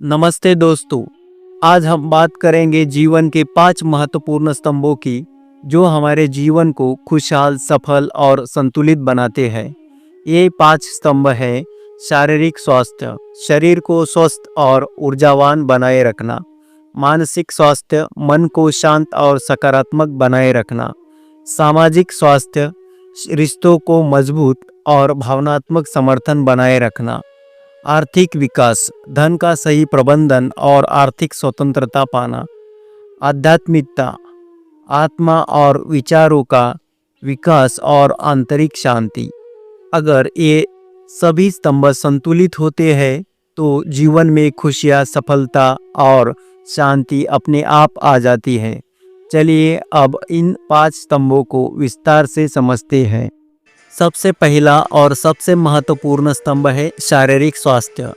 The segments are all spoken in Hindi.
नमस्ते दोस्तों। आज हम बात करेंगे जीवन के 5 महत्वपूर्ण स्तंभों की जो हमारे जीवन को खुशहाल, सफल और संतुलित बनाते हैं। ये 5 स्तंभ है। शारीरिक स्वास्थ्य, शरीर को स्वस्थ और ऊर्जावान बनाए रखना। मानसिक स्वास्थ्य, मन को शांत और सकारात्मक बनाए रखना। सामाजिक स्वास्थ्य, रिश्तों को मजबूत और भावनात्मक समर्थन बनाए रखना। आर्थिक विकास, धन का सही प्रबंधन और आर्थिक स्वतंत्रता पाना। आध्यात्मिकता, आत्मा और विचारों का विकास और आंतरिक शांति। अगर ये सभी स्तंभ संतुलित होते हैं तो जीवन में खुशियाँ, सफलता और शांति अपने आप आ जाती है। चलिए अब इन 5 स्तंभों को विस्तार से समझते हैं। सबसे पहला और सबसे महत्वपूर्ण स्तंभ है शारीरिक स्वास्थ्य।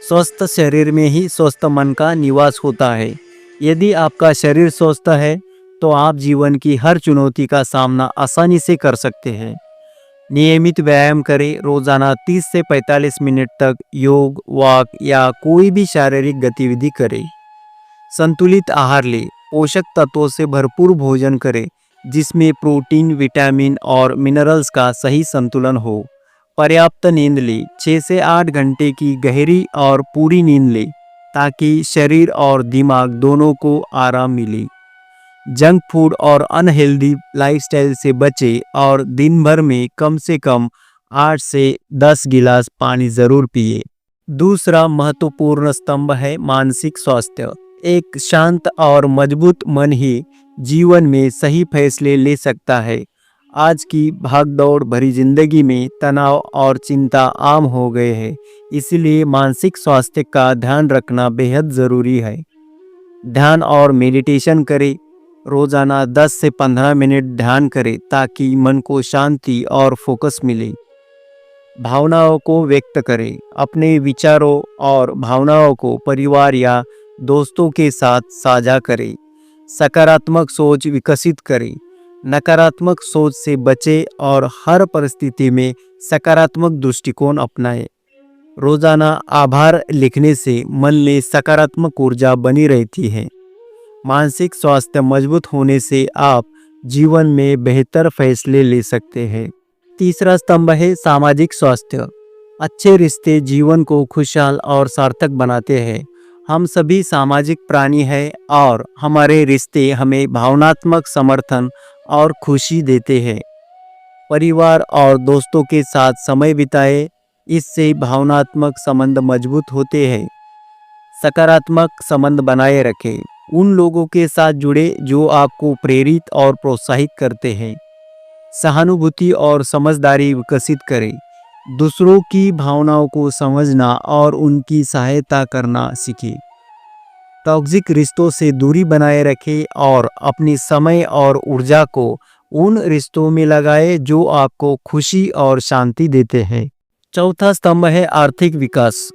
स्वस्थ शरीर में ही स्वस्थ मन का निवास होता है। यदि आपका शरीर स्वस्थ है तो आप जीवन की हर चुनौती का सामना आसानी से कर सकते हैं। नियमित व्यायाम करें। रोजाना 30 से 45 मिनट तक योग, वॉक या कोई भी शारीरिक गतिविधि करें। संतुलित आहार लें। पोषक तत्वों से भरपूर भोजन करें जिसमें प्रोटीन, विटामिन और मिनरल्स का सही संतुलन हो। पर्याप्त नींद लें। 6 से 8 घंटे की गहरी और पूरी नींद लें ताकि शरीर और दिमाग दोनों को आराम मिले। जंक फूड और अनहेल्दी लाइफस्टाइल से बचें और दिन भर में कम से कम 8 से 10 गिलास पानी जरूर पिए। दूसरा महत्वपूर्ण स्तंभ है मानसिक स्वास्थ्य। एक शांत और मजबूत मन ही जीवन में सही फैसले ले सकता है। आज की भागदौड़ भरी जिंदगी में तनाव और चिंता आम हो गए हैं, इसलिए मानसिक स्वास्थ्य का ध्यान रखना बेहद ज़रूरी है। ध्यान और मेडिटेशन करें। रोज़ाना 10 से 15 मिनट ध्यान करें ताकि मन को शांति और फोकस मिले। भावनाओं को व्यक्त करें। अपने विचारों और भावनाओं को परिवार या दोस्तों के साथ साझा करें। सकारात्मक सोच विकसित करें। नकारात्मक सोच से बचें और हर परिस्थिति में सकारात्मक दृष्टिकोण अपनाएं। रोजाना आभार लिखने से मन में सकारात्मक ऊर्जा बनी रहती है। मानसिक स्वास्थ्य मजबूत होने से आप जीवन में बेहतर फैसले ले सकते हैं। तीसरा स्तंभ है सामाजिक स्वास्थ्य। अच्छे रिश्ते जीवन को खुशहाल और सार्थक बनाते हैं। हम सभी सामाजिक प्राणी हैं और हमारे रिश्ते हमें भावनात्मक समर्थन और खुशी देते हैं। परिवार और दोस्तों के साथ समय बिताएं, इससे भावनात्मक संबंध मजबूत होते हैं। सकारात्मक संबंध बनाए रखें। उन लोगों के साथ जुड़े जो आपको प्रेरित और प्रोत्साहित करते हैं। सहानुभूति और समझदारी विकसित करें। दूसरों की भावनाओं को समझना और उनकी सहायता करना सीखें। टॉक्सिक रिश्तों से दूरी बनाए रखें और अपनी समय और ऊर्जा को उन रिश्तों में लगाएं जो आपको खुशी और शांति देते हैं। चौथा स्तंभ है आर्थिक विकास।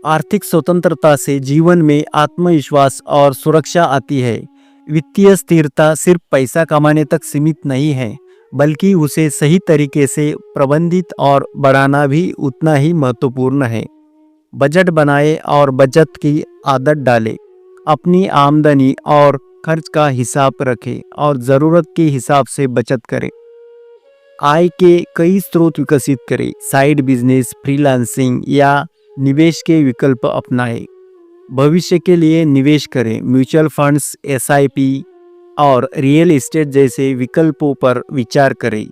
आर्थिक स्वतंत्रता से जीवन में आत्मविश्वास और सुरक्षा आती है। वित्तीय स्थिरता सिर्फ पैसा कमाने तक सीमित नहीं है, बल्कि उसे सही तरीके से प्रबंधित और बढ़ाना भी उतना ही महत्वपूर्ण है। बजट बनाएं और बचत की आदत डालें। अपनी आमदनी और खर्च का हिसाब रखें और ज़रूरत के हिसाब से बचत करें। आय के कई स्रोत विकसित करें। साइड बिजनेस, फ्रीलांसिंग या निवेश के विकल्प अपनाएं। भविष्य के लिए निवेश करें। म्यूचुअल फंड्स, SIP और रियल एस्टेट जैसे विकल्पों पर विचार करें।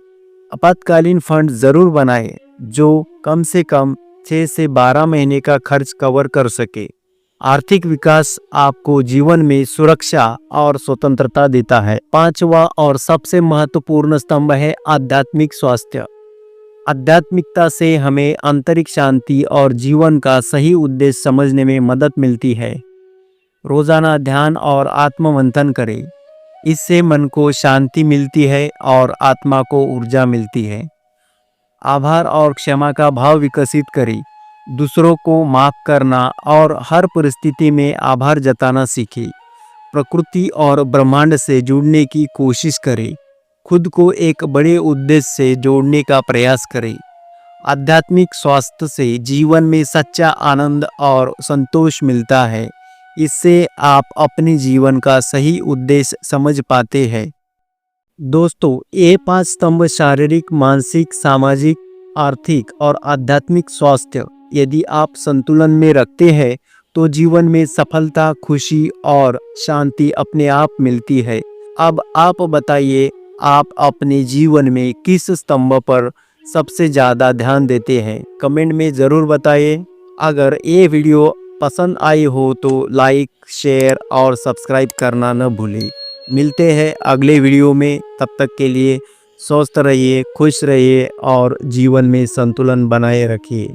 आपातकालीन फंड जरूर बनाएं जो कम से कम 6 से 12 महीने का खर्च कवर कर सके। आर्थिक विकास आपको जीवन में सुरक्षा और स्वतंत्रता देता है। पांचवा और सबसे महत्वपूर्ण स्तंभ है आध्यात्मिक स्वास्थ्य। आध्यात्मिकता से हमें आंतरिक शांति और जीवन का सही उद्देश्य समझने में मदद मिलती है। रोजाना ध्यान और आत्ममंथन करें। इससे मन को शांति मिलती है और आत्मा को ऊर्जा मिलती है। आभार और क्षमा का भाव विकसित करें। दूसरों को माफ करना और हर परिस्थिति में आभार जताना सीखें। प्रकृति और ब्रह्मांड से जुड़ने की कोशिश करें। खुद को एक बड़े उद्देश्य से जोड़ने का प्रयास करें। आध्यात्मिक स्वास्थ्य से जीवन में सच्चा आनंद और संतोष मिलता है। इससे आप अपने जीवन का सही उद्देश्य समझ पाते हैं। दोस्तों, ये 5 स्तंभ शारीरिक, मानसिक, सामाजिक, आर्थिक और आध्यात्मिक स्वास्थ्य यदि आप संतुलन में रखते हैं तो जीवन में सफलता, खुशी और शांति अपने आप मिलती है। अब आप बताइए, आप अपने जीवन में किस स्तंभ पर सबसे ज़्यादा ध्यान देते हैं? कमेंट में ज़रूर बताइए। अगर ये वीडियो पसंद आई हो तो लाइक, शेयर और सब्सक्राइब करना न भूलें। मिलते हैं अगले वीडियो में, तब तक के लिए स्वस्थ रहिए, खुश रहिए और जीवन में संतुलन बनाए रखिए।